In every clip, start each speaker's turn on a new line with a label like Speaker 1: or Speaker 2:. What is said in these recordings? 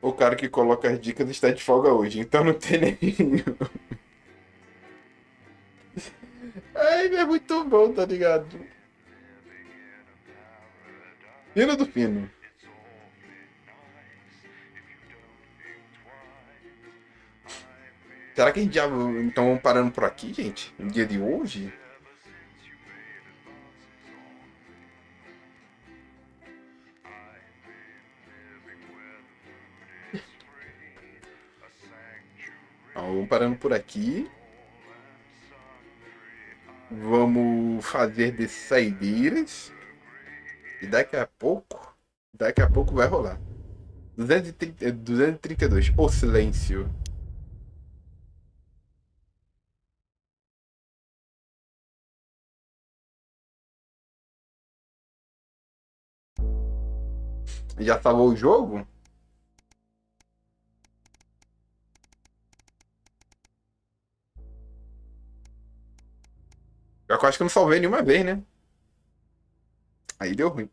Speaker 1: O cara que coloca as dicas está de folga hoje, então não tem nem. Ai, é muito bom, tá ligado? Fino do fino. Será que a gente já. Então vamos parando por aqui, gente? No dia de hoje? Então, vamos parando por aqui. Vamos fazer desses saideiras. E daqui a pouco vai rolar. 232. O silêncio. Já salvou o jogo? Eu acho que eu não salvei nenhuma vez, né? Aí deu ruim.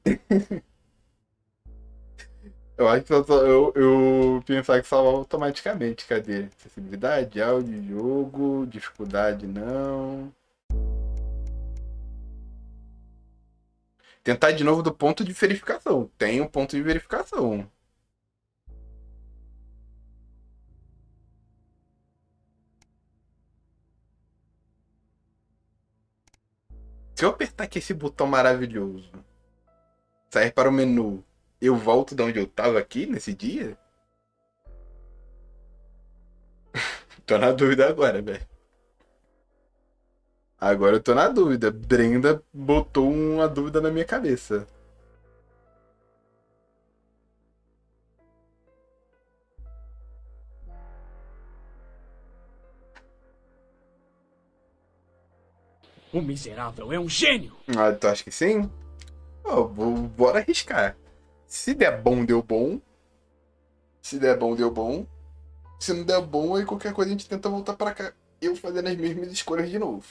Speaker 1: Eu acho que eu pensava que salvava automaticamente. Cadê? Acessibilidade, áudio, jogo, dificuldade não. Tentar de novo do ponto de verificação. Tem um ponto de verificação. Se eu apertar aqui esse botão maravilhoso, sair para o menu, eu volto de onde eu tava aqui nesse dia? Tô na dúvida agora, velho. Agora eu tô na dúvida. Brenda botou uma dúvida na minha cabeça.
Speaker 2: O miserável é um gênio!
Speaker 1: Ah, tu acha que sim? Oh, bora arriscar. Se der bom, deu bom. Se der bom, deu bom. Se não der bom, aí qualquer coisa a gente tenta voltar pra cá. Eu fazendo as mesmas escolhas de novo.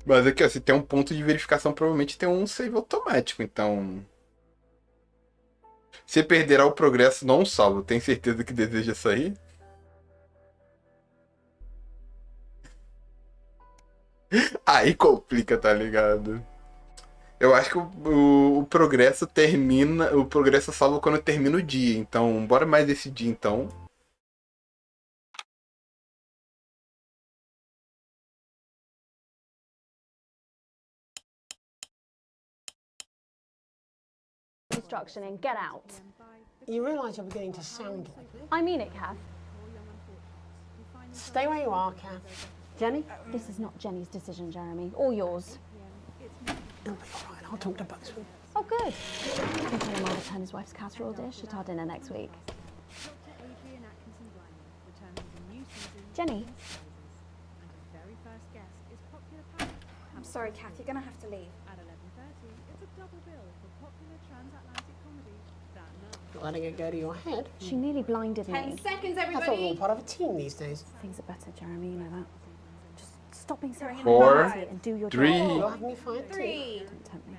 Speaker 1: Mas aqui, ó, se tem um ponto de verificação, provavelmente tem um save automático. Então, se perderá o progresso, não salvo. Tem certeza que deseja sair? Aí complica, tá ligado? Eu acho que o progresso termina. O progresso salva quando termina o dia. Então, bora mais esse dia então.
Speaker 3: Instruction and get out.
Speaker 4: You realise you're beginning to sound like me?
Speaker 3: I mean it, Kath.
Speaker 4: Stay where you are, Kath. Jenny?
Speaker 3: This is not Jenny's decision, Jeremy, or yours.
Speaker 4: It'll be all right. I'll talk to both of them.
Speaker 3: Oh, good. I can tell him I'll return his wife's casserole dish at our dinner next week. Jenny?
Speaker 5: I'm sorry, Kath, you're going to have to leave.
Speaker 4: Not letting it go to your head.
Speaker 3: She nearly blinded
Speaker 5: 10
Speaker 3: me.
Speaker 5: seconds,
Speaker 4: I thought we were all
Speaker 5: everybody.
Speaker 4: part of a team these days.
Speaker 3: Things are better, Jeremy, you know that. Just stop being so
Speaker 1: 4,
Speaker 3: hypocrisy and do your
Speaker 1: 3.
Speaker 3: job.
Speaker 4: You'll have me fired too.
Speaker 5: 3.
Speaker 3: Don't tempt me.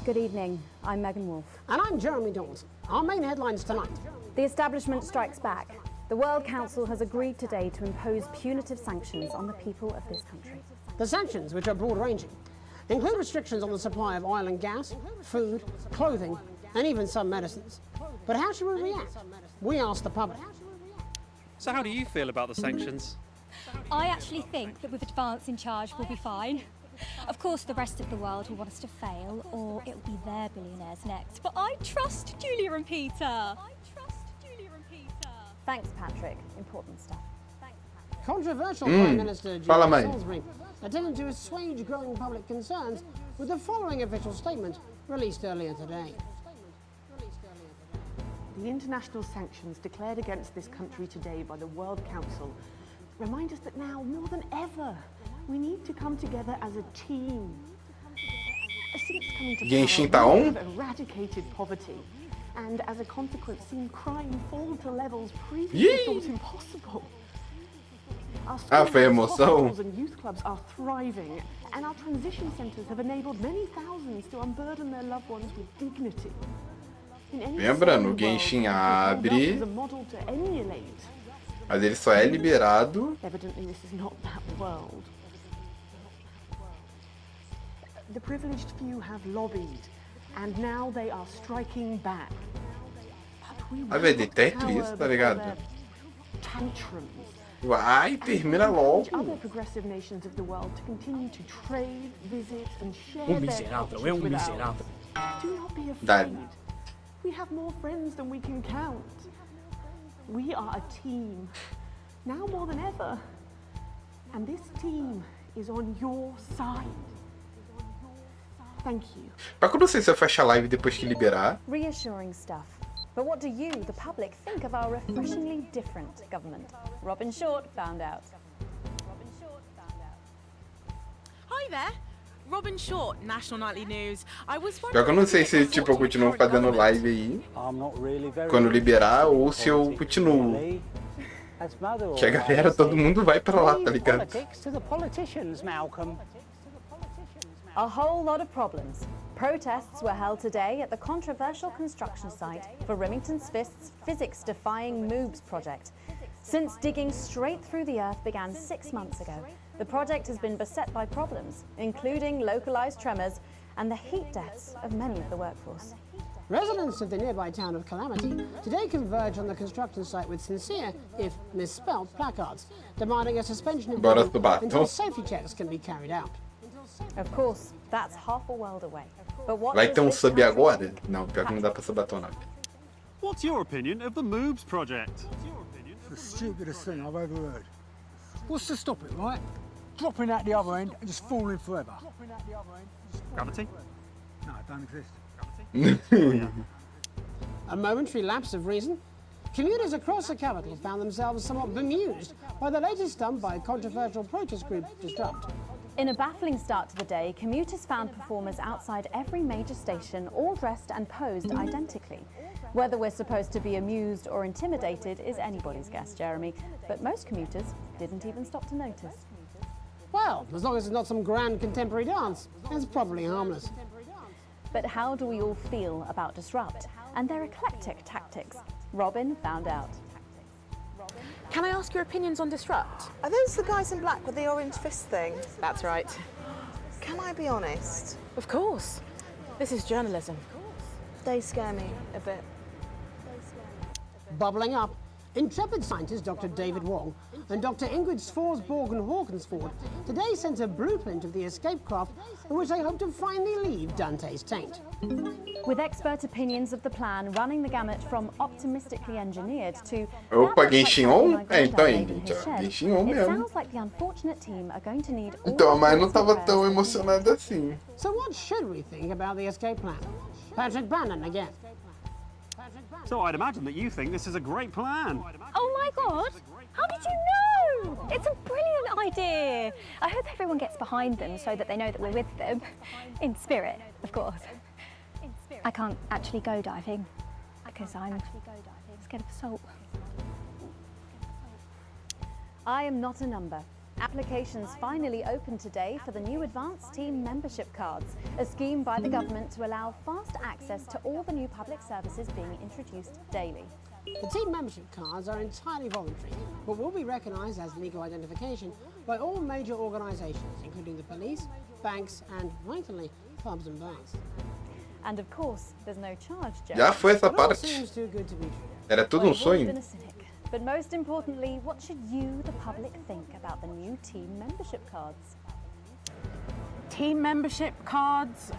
Speaker 3: Good evening. I'm Megan Wolfe.
Speaker 4: And I'm Jeremy Dawson. Our main headlines tonight.
Speaker 3: The establishment strikes back. The World Council has agreed today to impose punitive sanctions on the people of this country.
Speaker 4: The sanctions, which are broad-ranging, include restrictions on the supply of oil and gas, food, clothing, and even some medicines. But how should we react? We asked the public.
Speaker 2: So how do you feel about the sanctions?
Speaker 6: I actually think that with advance in charge we'll be fine. Of course, the rest of the world will want us to fail, or it'll be their billionaires next. But I trust Julia and Peter.
Speaker 3: Thanks, Patrick. Important stuff.
Speaker 4: Controversial Prime Minister
Speaker 1: Fala,
Speaker 4: Julia
Speaker 1: mãe.
Speaker 4: Salisbury attempted to assuage growing public concerns with the following official statement released earlier today.
Speaker 7: The international sanctions declared against this country today by the World Council remind us that now, more than ever, we need to come together as a team. Since coming to
Speaker 1: Genshin
Speaker 7: power,
Speaker 1: tá
Speaker 7: we
Speaker 1: on?
Speaker 7: have eradicated poverty, and as a consequence, seen crime fall to levels previously
Speaker 1: Yee!
Speaker 7: thought impossible. Our
Speaker 1: Ah, foi
Speaker 7: schools,
Speaker 1: emoção?
Speaker 7: hospitals and youth clubs are thriving, And our transition centres have enabled many thousands to unburden their loved ones with dignity.
Speaker 1: Lembrando, o Genshin abre, mas ele só é liberado.
Speaker 7: Evidently, this is not that world. The privileged few have lobbied, and now they are striking back.
Speaker 1: Ah, velho, detesto isso, tá ligado?
Speaker 7: Tantrums.
Speaker 1: Vai, termina logo.
Speaker 7: Other progressive nations of the world to continue to trade, visit, and share their
Speaker 2: miserável, é miserável.
Speaker 7: Do not be
Speaker 1: Dale.
Speaker 7: afraid. We have more friends than we can count. We are a team, now more than ever. And this team is on your side. Thank you.
Speaker 1: Mas eu não sei se eu fecho a live depois que liberar.
Speaker 3: Reassuring stuff. But what do you, the public, think of our refreshingly different government? Robin Short found out.
Speaker 8: Hi there. Robin Short, National Nightly News. I was
Speaker 1: Pior que eu não sei se tipo, eu continuo fazendo live aí quando liberar ou se eu continuo. Que a galera, todo mundo vai pra lá, tá ligado?
Speaker 3: A whole lot of problems. Protests were held today at the controversial construction site for Remington Smith's physics-defying MOOBS project. Since digging straight through the earth began 6 months ago, the project has been beset by problems, including localized tremors and the heat deaths of many of the workforce.
Speaker 4: Residents of the nearby town of Calamity today converged on the construction site with sincere, if misspelled, placards, demanding a suspension of
Speaker 1: Bora
Speaker 4: duty
Speaker 1: do batom.
Speaker 4: until safety checks can be carried out.
Speaker 3: Of course, that's half a world away. But what
Speaker 1: Vai
Speaker 3: does
Speaker 1: ter
Speaker 3: this
Speaker 1: sub
Speaker 3: council
Speaker 1: agora? Não, pior que não dá pra subatonar.
Speaker 9: What's your opinion of the MOOBS project?
Speaker 10: It's the stupidest thing I've ever heard. What's to stop it, right? Dropping out the other end and just falling forever.
Speaker 9: Gravity?
Speaker 10: No, it don't exist.
Speaker 4: A momentary lapse of reason. Commuters across the capital found themselves somewhat bemused by the latest stunt by controversial protest group Disrupt.
Speaker 3: In a baffling start to the day, commuters found performers outside every major station, all dressed and posed identically. Whether we're supposed to be amused or intimidated is anybody's guess, Jeremy, but most commuters didn't even stop to notice.
Speaker 4: Well, as long as it's not some grand contemporary dance, it's probably harmless.
Speaker 3: But how do we all feel about Disrupt and their eclectic tactics? Robin found out.
Speaker 8: Can I ask your opinions on Disrupt?
Speaker 11: Are those the guys in black with the orange fist thing?
Speaker 8: That's right.
Speaker 11: Can I be honest?
Speaker 8: Of course. This is journalism.
Speaker 11: They scare me a bit.
Speaker 4: Bubbling up, intrepid scientist Dr. David Wong and Dr. Ingrid Svorsborg-Hawkinsford today sent a blueprint of the escape craft in which they hope to finally leave Dante's taint.
Speaker 3: With expert opinions of the plan running the gamut from optimistically engineered to
Speaker 1: Opa, Genshin on? É, então aí, gente, ó. Genshin on
Speaker 3: it
Speaker 1: mesmo.
Speaker 3: sounds like the unfortunate team are going to need all
Speaker 1: Então, mas não
Speaker 3: the
Speaker 1: tava
Speaker 3: prayers
Speaker 1: tão
Speaker 3: to
Speaker 1: emocionado assim.
Speaker 4: So what should we think about the escape plan? Patrick Bannon again.
Speaker 9: So I'd imagine that you think this is a great plan.
Speaker 6: Oh my God! How did you know? It's a brilliant idea. I hope everyone gets behind them so that they know that we're with them. In spirit, of course. I can't actually go diving because I'm scared of salt.
Speaker 3: I am not a number. Applications finally opened today for the new Advanced Team membership cards, a scheme by the government to allow fast access to all the new public services being introduced daily.
Speaker 4: The team membership cards are entirely voluntary, but will be recognised as legal identification by all major organisations, including the police, banks and, vitally, pubs and bars.
Speaker 3: And of course, there's no charge, Joe.
Speaker 1: Já foi essa
Speaker 4: It all
Speaker 1: parte.
Speaker 4: seems too good to be true.
Speaker 1: Era tudo
Speaker 3: I've always
Speaker 1: sonho.
Speaker 3: been a cynic. But most importantly, what should you, the public, think about the new team membership cards?
Speaker 8: Team membership cards?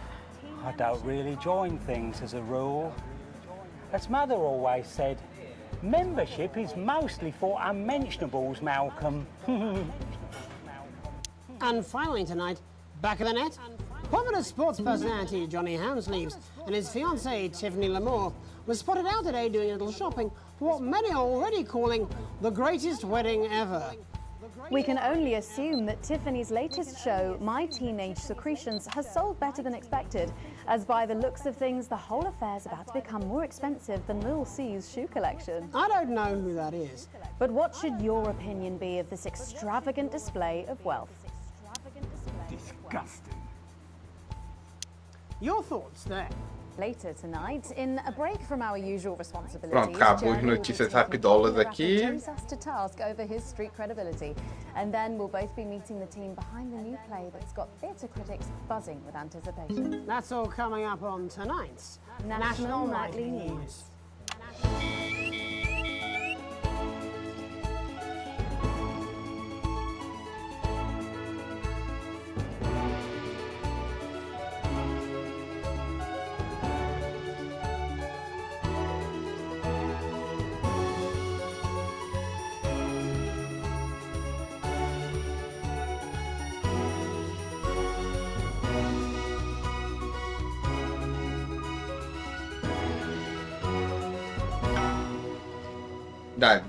Speaker 12: I don't really join things as a rule. As Mother always said, membership is mostly for unmentionables, Malcolm.
Speaker 4: And finally tonight, back of the net, popular sports personality Johnny Hamsleeves and his fiancée Tiffany Lamour was spotted out today doing a little shopping for what many are already calling the greatest wedding ever.
Speaker 3: We can only assume that Tiffany's latest show, My Teenage Secretions, has sold better than expected, as by the looks of things, the whole affair's about to become more expensive than Lil C's shoe collection.
Speaker 4: I don't know who that is.
Speaker 3: But what should your opinion be of this extravagant display of wealth?
Speaker 10: Disgusting.
Speaker 4: Your thoughts there?
Speaker 3: Later tonight, in a break from our usual responsibilities,
Speaker 1: Pronto, acabou as notícias rapidolas aqui.
Speaker 3: brings us to task over his street credibility. And then we'll both be meeting the team behind the new play that's got theatre critics buzzing with anticipation.
Speaker 4: That's all coming up on tonight's
Speaker 3: National Nightly News.
Speaker 1: Dale.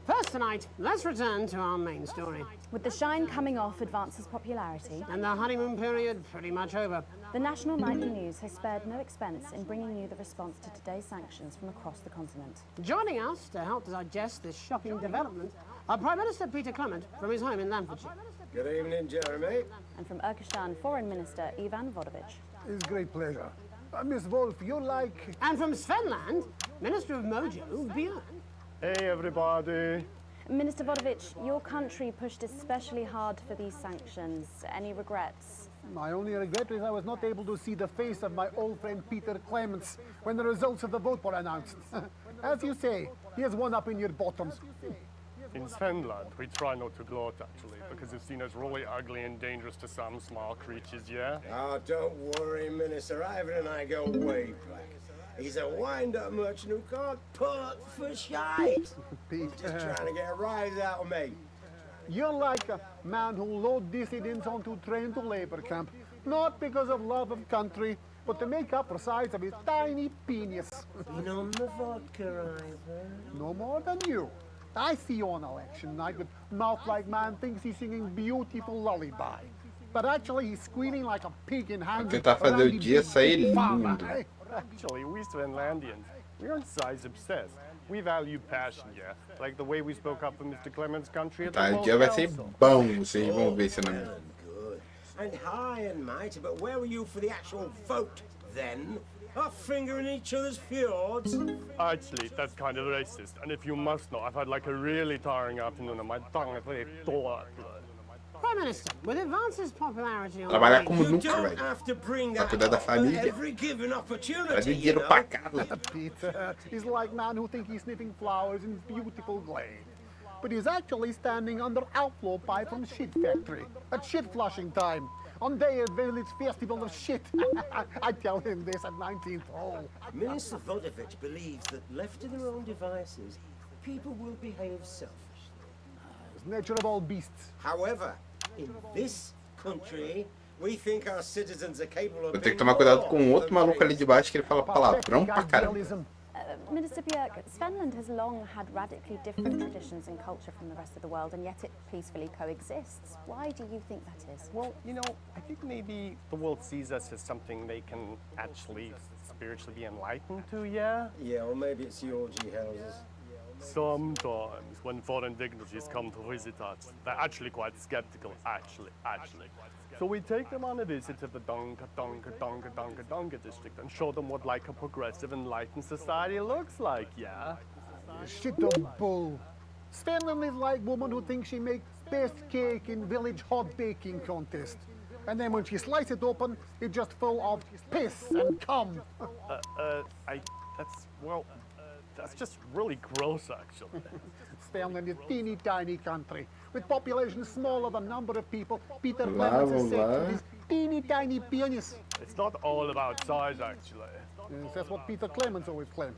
Speaker 4: First tonight, let's return to our main story.
Speaker 3: With The Shine coming off Advance's popularity,
Speaker 4: And the honeymoon period pretty much over,
Speaker 3: the National Nightly News has spared no expense in bringing you the response to today's sanctions from across the continent.
Speaker 4: joining us to help digest this shocking development are Prime Minister Peter Clement from his home in Lanfordshire.
Speaker 13: Good evening, Jeremy.
Speaker 3: And from Urkistan Foreign Minister Ivan Vodovich.
Speaker 10: It's a great pleasure. Miss Wolf, you're like...
Speaker 4: And from Svenland, Minister of Mojo, Björn.
Speaker 14: Hey, everybody.
Speaker 3: Minister Vodovich, your country pushed especially hard for these sanctions. Any regrets?
Speaker 10: My only regret is I was not able to see the face of my old friend Peter Clements when the results of the vote were announced. As you say, he has one up in your bottoms.
Speaker 14: In Svenland, we try not to gloat, actually, because it's seen as really ugly and dangerous to some small creatures, yeah?
Speaker 13: Oh, don't worry, Minister. Ivan and I go way back. He's a wind-up merchant who can't put for shite.
Speaker 10: Pete,
Speaker 13: Just trying to get a rise out of me.
Speaker 10: You're like a man who load dissidents onto train to labor camp, not because of love of country, but to make up for size of his tiny penis.
Speaker 13: Been on the vodka, Ivan.
Speaker 10: No more than you. I see you on election night with mouth like man thinks he's singing beautiful lullaby. But actually he's squealing like a pig in hand.
Speaker 1: Tentar fazer o dia sair lindo.
Speaker 14: Actually, we Svenlandians, we're size obsessed. We value passion, yeah? Like the way we spoke up for Mr. Clements' country at the
Speaker 1: Tá, o
Speaker 14: World
Speaker 1: dia vai ser
Speaker 14: Council.
Speaker 1: bom, vocês vão ver se não.
Speaker 13: Good. And high and mighty, but where were you for the actual vote, then? Our finger in each other's fjords?
Speaker 14: Actually, that's kind of racist. And if you must know, I've had like a really tiring afternoon and my tongue is very sore.
Speaker 4: Prime Minister, with Advance's popularity on
Speaker 1: Trabalhar
Speaker 4: the
Speaker 1: como
Speaker 4: radio,
Speaker 1: nunca,
Speaker 13: Don't
Speaker 1: velho.
Speaker 13: have to bring
Speaker 1: Pra
Speaker 13: that
Speaker 1: cuidar da
Speaker 13: up
Speaker 1: família.
Speaker 13: every given
Speaker 1: Trazer
Speaker 13: opportunity, you
Speaker 1: dinheiro
Speaker 13: know.
Speaker 1: pra casa.
Speaker 10: Peter, he's like man who thinks he's sniffing flowers in beautiful glade. But he's actually standing under outflow pipe from shit factory at shit flushing time. On day at village festival of shit. I tell him this at 19th hole.
Speaker 13: Minister Vodovich believes that left to their own devices, people will behave selfishly.
Speaker 10: It's nature of all beasts.
Speaker 13: However, in this country, we think our citizens are capable of
Speaker 1: Vou ter que
Speaker 13: being
Speaker 1: tomar cuidado com
Speaker 13: more
Speaker 1: o outro
Speaker 13: than
Speaker 1: maluco ali de baixo que ele fala palavrão pra caramba.
Speaker 10: Idealism.
Speaker 3: Minister Björk, Svenland has long had radically different traditions and culture from the rest of the world, and yet it peacefully coexists. Why do you think that is?
Speaker 14: Well, you know, I think maybe the world sees us as something they can actually spiritually be enlightened to, yeah?
Speaker 13: Yeah, or maybe it's the orgy houses.
Speaker 14: Sometimes, when foreign dignitaries come to visit us, they're actually quite skeptical, actually. So we take them on a visit to the Donka district and show them what like a progressive, enlightened society looks like, yeah?
Speaker 10: Shit of bull. Svenland is like woman who thinks she makes best cake in village hot baking contest. And then when she slices it open, it's just full of piss and cum.
Speaker 14: That's just really gross, actually.
Speaker 10: Svenland is a teeny tiny country with population smaller than number of people. Peter
Speaker 1: Lá,
Speaker 10: Clements is
Speaker 1: vamos
Speaker 10: said
Speaker 1: lá.
Speaker 10: to his teeny tiny penis.
Speaker 14: It's not all about size, actually.
Speaker 10: Yes, that's what Peter Clements always claimed.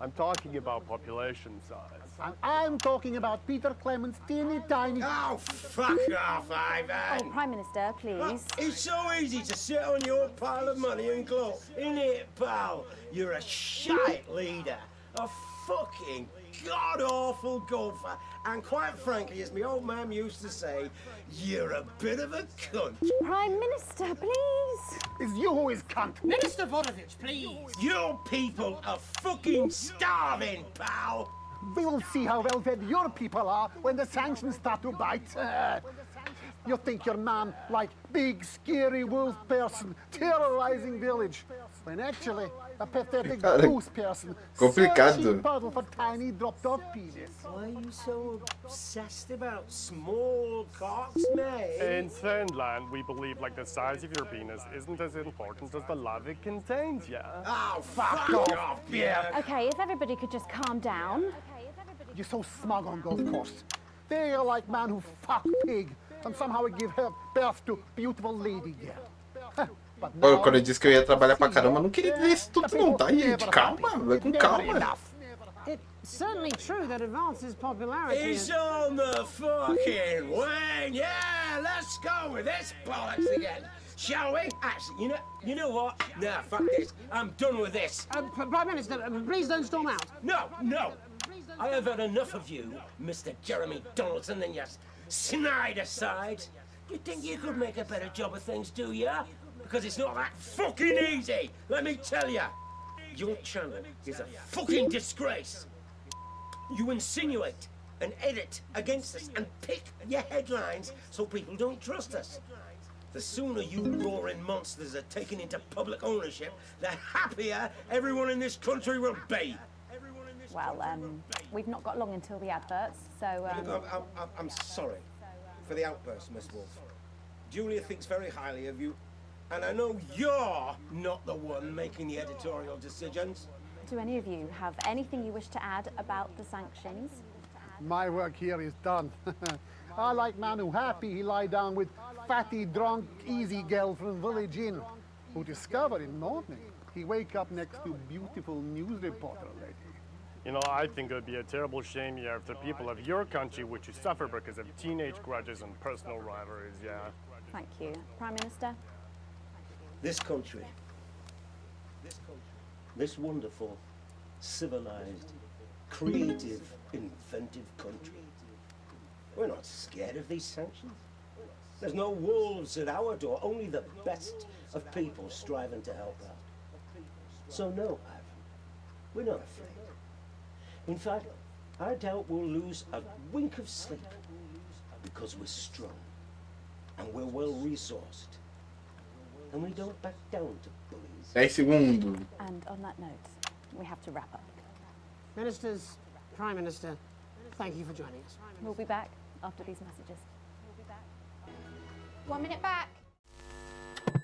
Speaker 14: I'm talking about population size.
Speaker 10: And I'm talking about Peter Clements' teeny tiny...
Speaker 13: Oh, fuck off, Ivan!
Speaker 3: Oh, Prime Minister, please.
Speaker 13: It's so easy to sit on your pile of money and gloat, isn't it, pal? You're a shite leader, a fucking god-awful golfer, and quite frankly, as my old man used to say, you're a bit of a cunt.
Speaker 3: Prime Minister, please.
Speaker 10: It's you who is cunt.
Speaker 4: Minister Vodovich, please.
Speaker 13: Your people are fucking starving, pal.
Speaker 10: We'll see how well fed your people are when the sanctions start to bite. You think your man like big scary wolf person terrorizing village, when actually a pathetic goose person searching puddle for tiny dropped off penis.
Speaker 13: Why are you so obsessed about small cocks, mate?
Speaker 14: In Finland, we believe like the size of your penis isn't as important as the love it contains, yeah?
Speaker 13: Oh, fuck off, yeah.
Speaker 3: Okay, if everybody could just calm down.
Speaker 10: You're so smug on golf course. They're like man who fuck pig and somehow give her birth to beautiful lady girl.
Speaker 1: Pô, quando eu disse que eu ia trabalhar pra caramba, eu não queria dizer isso tudo não, tá, gente? Calma, vai com calma.
Speaker 4: It's certainly true that advances popularity.
Speaker 13: It's on the fucking way. Yeah, let's go with this bollocks again. Shall we? Actually, you know what? Nah, fuck this. I'm done with this.
Speaker 4: Prime Minister, please don't storm out.
Speaker 13: No. I have had enough of you, Mr. Jeremy Donaldson, and your snide aside. You think you could make a better job of things, do ya? Because it's not that fucking easy, let me tell ya. Your channel is a fucking disgrace. You insinuate and edit against us and pick your headlines so people don't trust us. The sooner you roaring monsters are taken into public ownership, the happier everyone in this country will be.
Speaker 3: Well, we've not got long until the adverts, so...
Speaker 13: Look, I'm sorry for the outburst, Miss Wolf. Julia thinks very highly of you, and I know you're not the one making the editorial decisions.
Speaker 3: Do any of you have anything you wish to add about the sanctions?
Speaker 10: My work here is done. I like man who happy he lie down with fatty, drunk, easy girl from village inn, who discover in morning he wake up next to beautiful news reporter lady.
Speaker 14: You know, I think it would be a terrible shame, yeah, if the people of your country were to suffer because of teenage grudges and personal rivalries, yeah.
Speaker 3: Thank you. Prime Minister?
Speaker 13: This country, this wonderful, civilized, creative, inventive country, we're not scared of these sanctions. There's no wolves at our door, only the best of people striving to help out. So no, Ivan, we're not afraid. In fact, I doubt we'll lose a wink of sleep because we're strong and we're well resourced and we don't back down to bullies.
Speaker 1: 10 segundos.
Speaker 3: And on that note, we have to wrap up.
Speaker 4: Ministers, Prime Minister, thank you for joining us.
Speaker 3: We'll be back after these messages.
Speaker 5: 1 minute back.